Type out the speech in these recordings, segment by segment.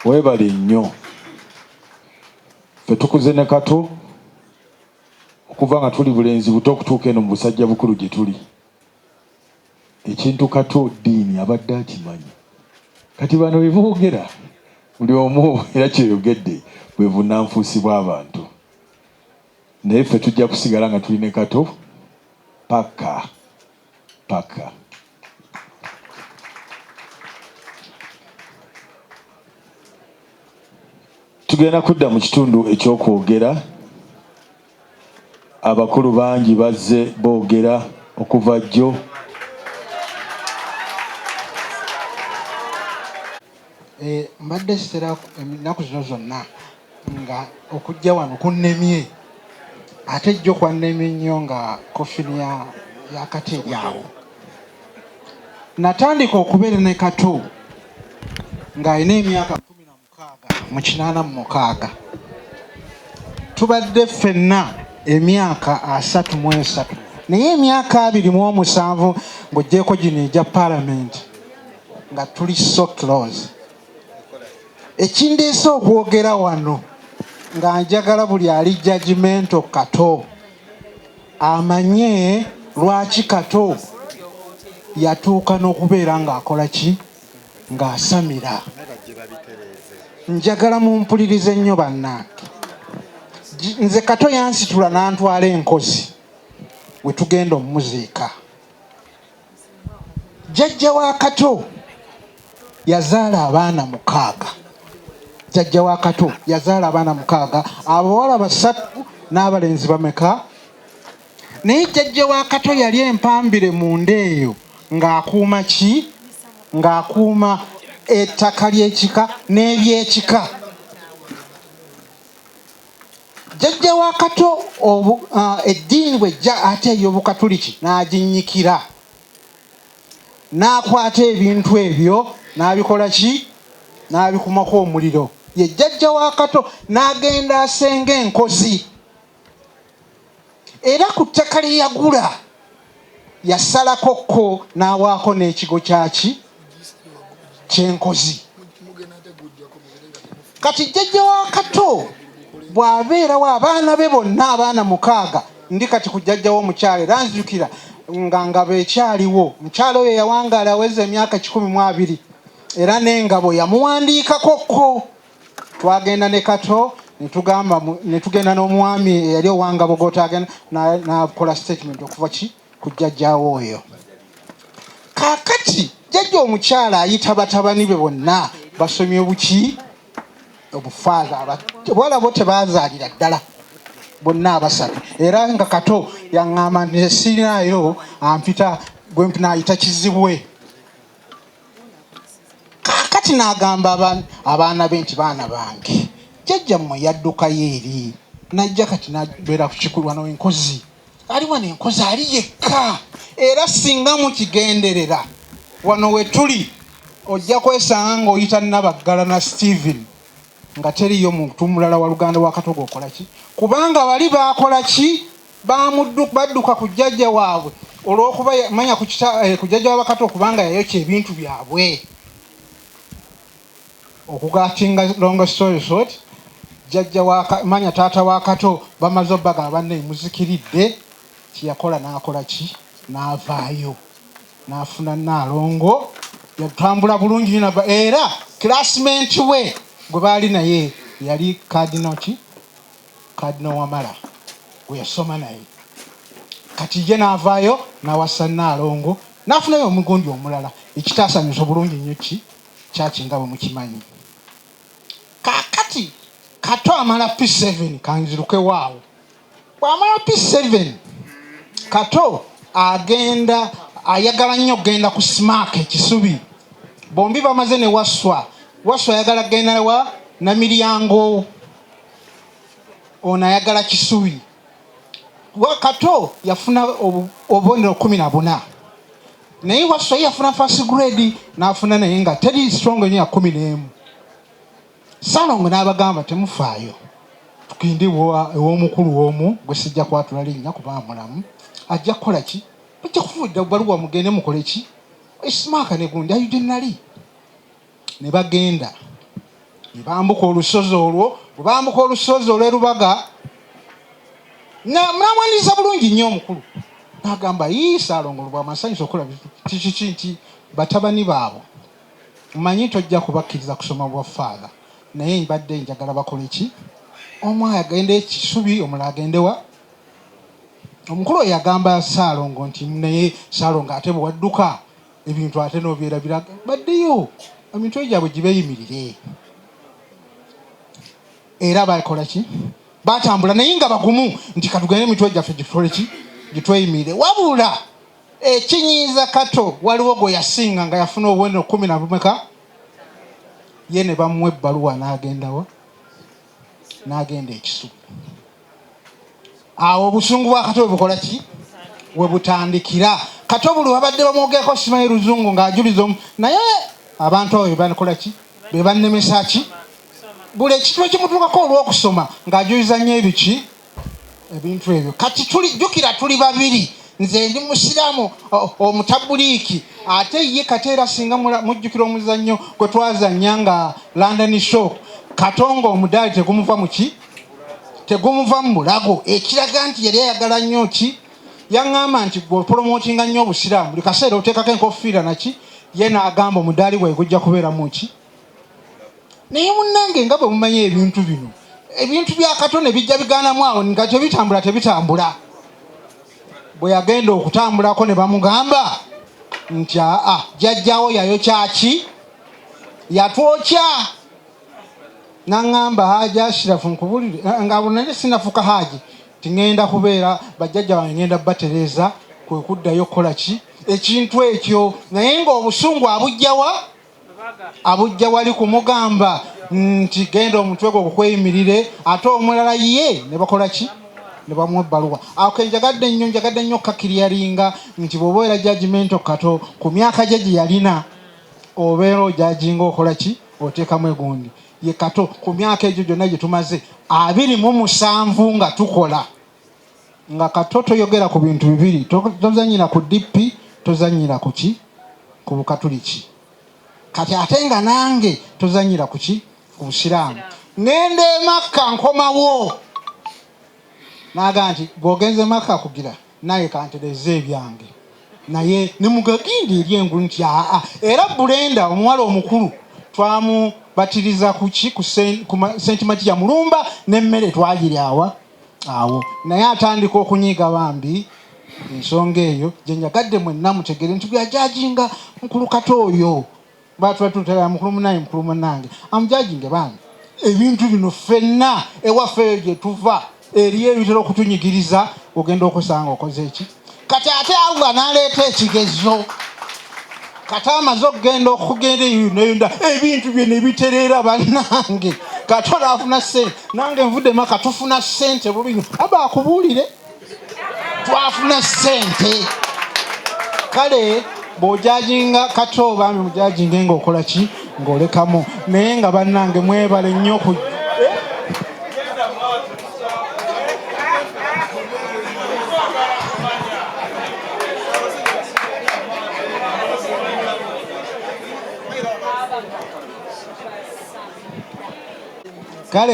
Weebale nnyo. Ffe tukuze ne Kato okuva nga tuli bulenzi buto okutuuka eno mu busajja bukulu gye tuli. Ekintu Kato ddiini abadde akimanyi. Kati bano bye boogera buli omu era kyeyogedde bwe bunnanfuusi bw'abantu. Naye ffe tujja kusigala nga tuli ne Kato paka. Tugenda kudda mu kitundu ekyokwogera. Abakulu bangi bazze boogera okuva jjo. Mbadde sitera ennaku zino zonna nga okujja wano kunnemye, ate jjo kwannemye nnyo nga kofini ya Kato eri awo. Natandika okubeera ne Kato ng'alina emyaka 86. Tubadde ffenna emyaka 33, naye emyaka 27 ng'oggyeko gino egya palamenti nga tuli so close. Ekindeese okwogera wano nga njagala buli ali judgmental Kato amanye lwaki Kato yatuuka n'okubeera ng'akola ki, ng'asamira. Njagala mumpulirize nnyo bannange. Nze Kato yansitula n'antwala Enkozi we tugenda omumuziika. Jjajja wa Kato yazaala abaana 6. Jjajja wa Kato yazaala abaana 6, abawala 3 n'abalenzi bameka. Naye jjajja wa Kato yali empambire mu nda eyo ng'akuuma ki? Ng'akuuma ettaka ly'ekika n'ebyekika. Jjajja wa Kato eddiini bwejja ate ey'Obukatuliki n'aginnyikira, n'akwata ebintu ebyo n'abikola ki? N'abikumako omuliro. Ye jjajja wa Kato n'agenda asenga Enkozi, era ku ttaka lye yagula yasalako ko n'awaako n'ekigo kyaki ky'Enkozi. Kati jjajja wa Kato bw'abeerawo abaana be bonna abaana 6, ndi kati ku jjajja w'omukyala era nzijukira nga beekyaliwo. Mukyala oyo yawangaala aweza emyaka 12 era n'engabo yamuwandiikako ko. Twagenda ne Kato ne tugenda n'omwami eyali owangabo gotagenda n'akola statement okuva ki ku jjajjaawo oyo. Kaakati jjajja omukyala ayita batabani be bonna basomye obuki? Obufaaza. Bwala bo tebaazaalira ddala bonna 3. Era nga Kato yaŋŋamba nti sirinayo ampita gwe n'ayita Kizibwe. Kaakati n'agamba abaana be nti baana bange, jjajjammwe yaddukayo eri, najja kati nabeera ku kikulu wano Enkozi. Ali wano Enkozi ali yekka, era singa mukigenderera wano we tuli ojja kwesanga ng'oyita Nabaggala na Stephen nga teriyo muntu mulala wa Luganda wa Kato g'okola ki, kubanga bali baakola ki? Badduka ku jjajja waabwe olw'okuba manya ku jjajja wa Kato kubanga yayokya ebintu byabwe. Okugatinga long story short, jjajja manya taata wa Kato bamaze obbaga banne muzikiridde, kiyakola n'akola ki? N'avaayo n'afuna Naalongo, yatambula bulungi era classmate we gwe baali naye yali Cardinal Wamala gwe yasoma naye. Kati ye n'avaayo n'awasa Naalongo n'afunayo omugundi omulala. Ekitaasanyusa bulungi nnyo kyaki nga bwe mukimanyi. Kaakati Kato amala P7, kanziruke waawo. Bw'amala P7 Kato ayagala nnyo okgenda ku Smack Ekisubi. Bombi bamaze ne Waswa ayagala kgenda wa Namiryango, ono ayagala Kisubi. Kato yafuna obubonero 14, naye Waswa yafuna first grade n'afuna naye nga teri strong nnyo ya 11. Salongo n'abagamba temufaayo, tugende ew'omukulu omu gwe sijja kwatula linnya kuba mulamu, ajja kukola ki? Bajja kufuudda bbaluwa mugende mukole ki? Smack ne gundi ayudenali ne bagenda. bambuka olusozi olwo, bambuka olusozi olw'erubaga namwaniriza bulungi nnyo omukulu n'agamba Saalongo lw'amasanyusa okulaba kiki nti batabani baabo mmanyi tojja kubakkiriza kusoma bwa faada naye mbadde njagala bakole ki omu agende ekisubi omulala agendewa omukulu oyo yagamba Saalongo nti naye Saalongo ate bwe wadduka ebintu ate n'obyerabira baddeyo emitwe gyabwe gibeeyimirire era bakola ki batambula naye nga bagumu nti katugende emitwe gyaffe gitole ki gitweyimirire wabula ekinyiiza Kato waliwo gwe yasinga nga yafuna obubonero 10 ye ne bamuwa ebbaluwa n'agendawa n'agenda ekisubi awo obusungu bwa Kato bukola ki we butandikira Kato buli babadde bamwogerako simanyi luzungu ng'ajuliza naye abantu abo bebakola ki bebannemesa ki buli ekintu ekimutuukako olw'okusoma ng'ajuliza nnyo ebiki ebintu ebyo kati jjukira tuli babiri nze ndi musiraamu omutabuliiki ate ye kati era singa mujjukira omuzannyo gwe twazannya nga London show Katonga omudaali tegumuva mu ki tegumuva mu bulago ekiraga nti yali ayagala nnyo ki yaŋŋamba nti gwe promotinga nnyo obusiraamu buli kaseera oteekako enkofiira naki ye n'agamba omudaali gwe gujja kubeeramu ki naye munnange nga bwe mumanyi ebintu bino ebintu bya Kato ne bijja bigaanamu awo nga tebitambula bwe yagenda okutambulako ne bamugamba nti jjajjawo yayokya ki yatwokya n'aŋŋamba Hajji Ashraf nkubulire nga naye sinafuka Hajji tingenda kubeera bajjajja bange ngenda batereeza kwe kuddayo kukola ki ekintu ekyo naye ng'obusungu abujja wali kumugamba nti genda omutwe gwe okweyimirire ate omulala ye ne bakola ki ne bamuwa ebbaluwa awo kenjagadde nnyo okkakkiryalinga nti bw'oba era judgmental Kato ku myaka gye gye yalina obeera ojajinga okola ki oteekamu egundi ye Kato ku myaka egyo gyonna gye tumaze 27 nga tukola nga Kato toyogera ku bintu bibiri tozanyira ku DP tozanyira ku ki ku Bukatuliki kati ate nga nange tozanyira ku ki ku busiraamu ngende Makka nkomawo naga nti bw'ogenze Makka kugira naye kantereza ebyange naye ne mugagindi eri engulu nti era Bulenda omuwala omukulu twamubatiriza ku ki ku St. Matiya Mulumba n'emmere twagiryawa awo naye atandika okunyiiga bambi ensonga eyo gye njagadde mwenna mutegere nti byajajinga mukulu Kato oyo batutera mukulu munange amujajinge bambi ebintu bino ffenna ewaffe gye tuva eriyo ebitera okutunyigiriza ogenda okusanga okoze eki kati ate Allah n'aleeta ekigezo kati amaze okugenda okugenda eyonda ebintu bye ne bitereera bannange Kato n'afuna ssente nange nvudde Makka tufuna ssente bulungi aba akubuulire twafuna ssente kale bw'ojajinga Kato bambi mujajinge ng'okola ki ng'olekamu naye nga bannange mwebale nnyo kale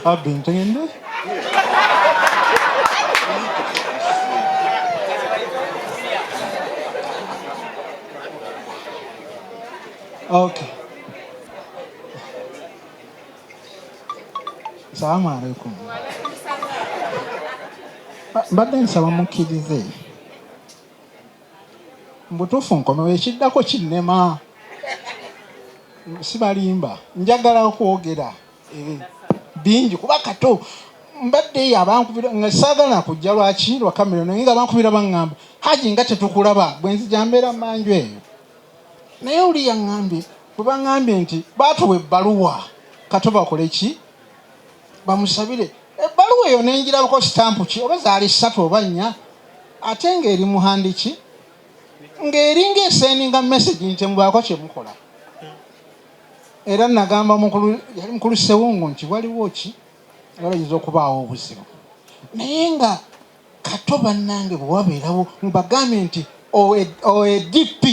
abbi ntende okay Assalamu alaikum mbadde nsaba mukkirize mbutuufu nkomewo ekiddako kinnema sibalimba njagala okwogera bingi kuba Kato mbadde abankubira nga saagala kujja lwaki lwa kamera naye nga abankubira baŋŋamba Hajji nga tetukulaba bwenzija mbeera manju eyo naye oli yaŋŋambye bwe baŋŋambye nti baatuwa ebbaluwa Kato bakole ki bamusabire ebbaluwa eyo nenjirabako sitampu ki oba zaali 3 oba 4 ate ng'eri muhandiki ng'eringa esendinga message nti mubaako kyemukola era nagamba yali mukulu Ssewungu nti waliwo ki walayiza okubaawo obuzibu naye nga Kato bannange bwe wabeerawo mubagambye nti ODP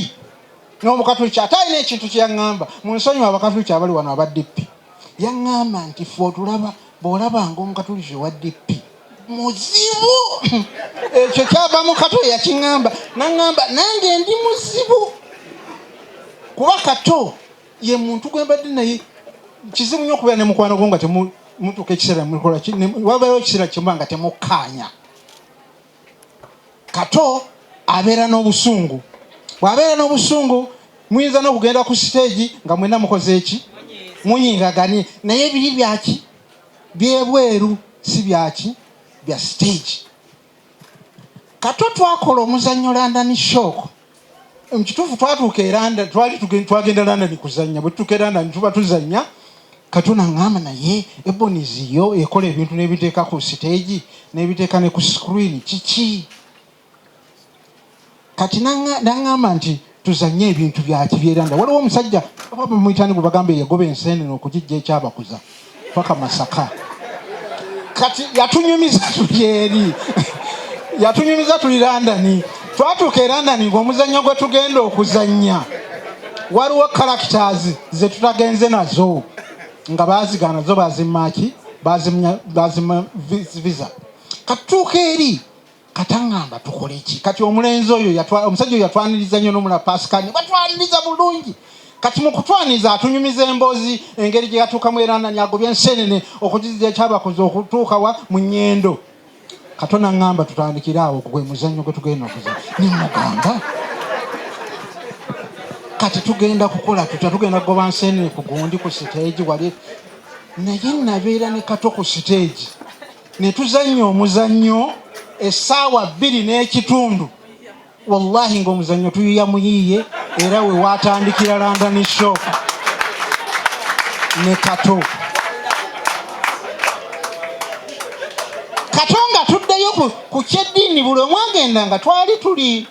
n'omukatuliki ate alina ekintu kye yaŋŋamba mu nsonyiwa abakatuliki abali wano aba DP yaŋŋamba nti ffe otulaba bw'olabanga omukatuliki owa DP muzibu. Ekyo kyava mu Kato yakiŋŋamba naŋŋamba nange ndi muzibu kuba Kato ye muntu gwe mbadde naye kizibu nnyo okubeera ne mukwano gwo nga temutuuka ekiseera mukola wabeerawo ekiseera kimu nga temukkaanya. Kato abeera n'obusungu. Bw'abeera n'obusungu muyinza n'okugenda ku siteegi nga mwenna mukoze eki muyingaganye naye biri byaki byebweru si byaki bya siteegi. Kato twakola omuzannyo London shock. Mukituufu twatuuka e London twagenda London kuzannya. Bwe tutuuka e London tuba tuzannya Kato naŋŋamba naye Emboozi yo ekola ebintu n'ebiteeka ku siteegi n'ebiteeka ne ku screen kiki? Kati naŋŋamba nti tuzannye ebintu byaki byeranda. Waliwo omusajja muyitani gwe bagamba yagoba enseenene okugijja ekyabakuza paka Masaka. Kati yatunyumiza tuli eri yatunyumiza tuli London. Twatuuka e London ng'omuzannyo gwe tugenda okuzannya waliwo characters ze tutagenze nazo nga baazigaana zo bazimaki bazima visa. Katuuka eri kataŋŋamba tukole ki? Kati omulenzi oyo omusajja oyo yatwaniriza nnyo n'omula Pascal batwaniriza bulungi. Kati mu kutwaniza atunyumiza Emboozi engeri gye yatuukamu era agobya enseenene okugizza ekyabakoze okutuuka wa mu nnyendo. Kato naŋŋamba tutandikire awo gwe muzannyo gwe tugenda okuzannya. Nimugamba kati tugenda kukola tugenda kugoba nseenene ku gundi ku siteegi wali naye nabeera ne Kato ku siteegi ne tuzannya omuzannyo essaawa 2 n'ekitundu. Wallahi ng'omuzannyo tuyiya muyiye era we watandikira London shock ne Kato. Kato nga tuddeyo ku kyeddiini buli omu agenda nga twali tuli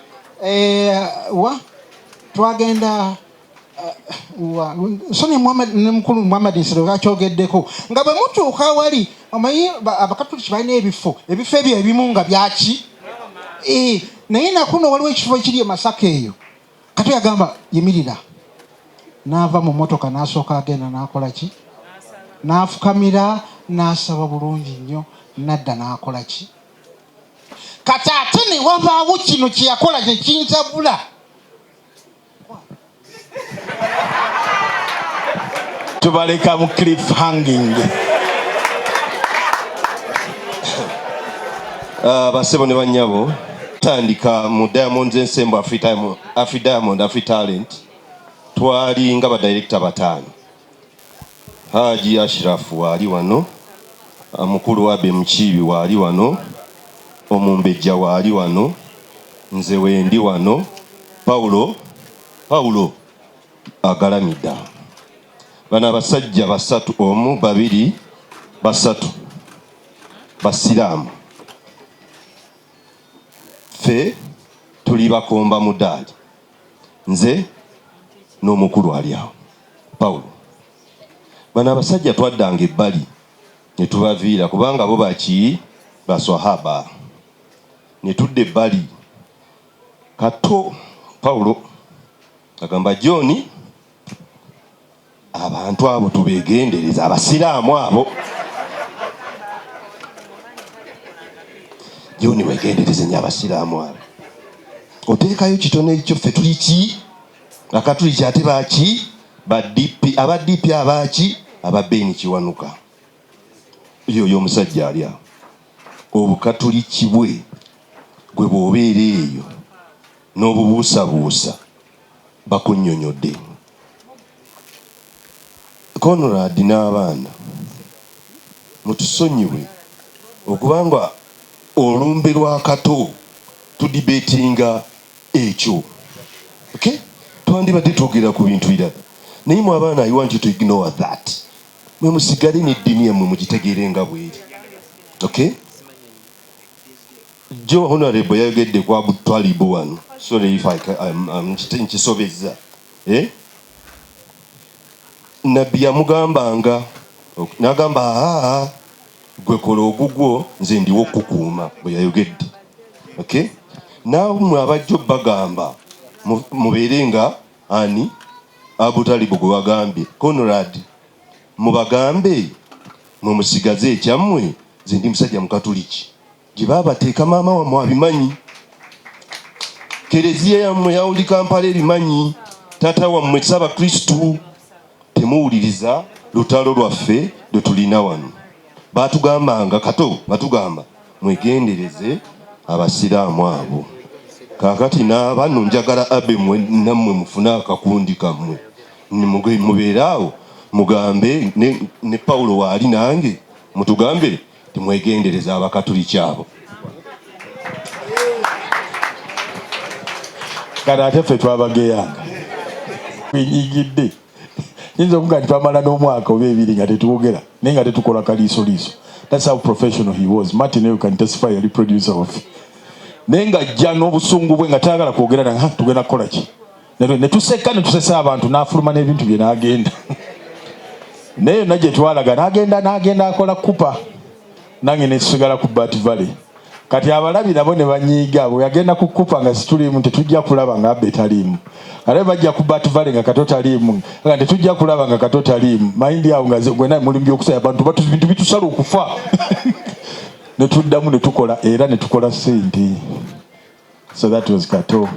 twagenda so ne mukulu Muhammad Nsiro akyogeddeko nga bwe mutuuka wali omanyi abakatuliki balina ebifo ebyo ebimu nga byaki naye nakuno waliwo ekifo ekiri e Masaka eyo. Kato yagamba yimirira n'ava mu mmotoka n'asooka agenda n'akola ki n'afukamira n'asaba bulungi nnyo nadda n'akola ki. Kati ate ne wabaawo kino kye yakola kye kintabula. Tubaleka mu cliff hanging. Basebo ne bannyabo tandika mu Diamond Ensemble Afri Diamond Afri Talent twali nga badirector 5. Hajji Ashraf wali wano, mukulu wa Mukiibi wali wano, Omumbejja wali wano, nze wendi wano, Paulo agalamidda. Bana abasajja 3 omu 2 3 basiraamu. Ffe tuli bakomba mudaali. Nze n'omukulu ali awo Paulo. Bana abasajja twaddanga ebbali ne tubaviira kubanga bo baki baswahaba. Ne tudde ebbali. Kato Paulo agamba John abantu abo tubegendereza abasiraamu abo. John wegendereze nnyo abasiraamu abo. Oteekayo kitono ekyo ffe tuli ki? Akatuliki ate baki? Aba DP abaki? Aba Beni Kiwanuka. Yoyo omusajja ali awo. Obukatuliki bwe gwe bw'obeera eyo n'obubuusabuusa bakunnyonnyodde. Conrad n'abaana mutusonyiwe okubanga olumbe lwa Kato tudibetinga ekyo. Okay? Twandibadde twogera ku bintu birala. Naye mu abaana I want you to ignore that. Mwe musigale n'eddiini yammwe mugitegeerenga bweri. Okay? Joe Honorable yayogedde kwa Butwalibu wano. Sorry if nkisobezza. Nabbi yamugambanga n'agamba gwe kola ogugwo nze ndiwo okukuuma bwe yayogedde. Okay? Naawe mwe abajjo bagamba mubeere nga ani Abutalibu gwe bagambye Conrad mubagambe mumusigaze ekyammwe nze ndi musajja mukatuliki gye baabateeka maama wammwe abimanyi Eklezia yammwe yawuli Kampala ebimanyi taata wammwe Ssaabakristu temuwuliriza lutalo lwaffe lwe tulina wano baatugambanga Kato batugamba mwegendereze abasiraamu abo kaakati n'abano njagala abe nammwe mufune akakundi kammwe mubeeraawo mugambe ne Pawulo waali nange mutugambe temwegendereza abakatuliki abo kati ate ffe twabageyanga binyigidde yinza okuga nti twamala n'omwaka oba ebiri nga tetwogera naye nga tetukola kaliisoliiso. That's how professional he was. Martin, you can testify, yali producer of naye ng'ajja n'obusungu bwe nga tayagala kwogera nange tugenda kukola ki ne tuseka ne tusesa abantu n'afuluma n'ebintu bye n'agenda naye yonna gye twalaga n'agenda akola kupa nange ne tusigala ku Bat Valley. Kati abalabi nabo ne banyiiga bwe yagenda ku kupa nga situliimu tetujja kulaba nga abbe taliimu ate bajja ku Bat Valley nga Kato taliimu nga tetujja kulaba nga Kato taliimu mayindi awo nga gwena mulimu by'okusaya abantu bintu bitusala okufa ne tuddamu ne tukola era ne tukola ssente. So that was Kato,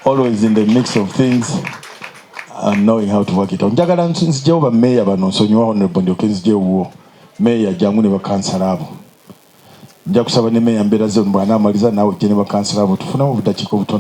always in the mix of things and knowing how to work it out. Njagala nzijjawo bammeeya bano nsonyiwa honorable ndyoke nzijjewuwo meeya jangu ne bakansala abo nja kusaba ne meeya mbeera ze bw'anaamaliza naawe ojje ne bakansala abo tufunamu obudakiika obutono.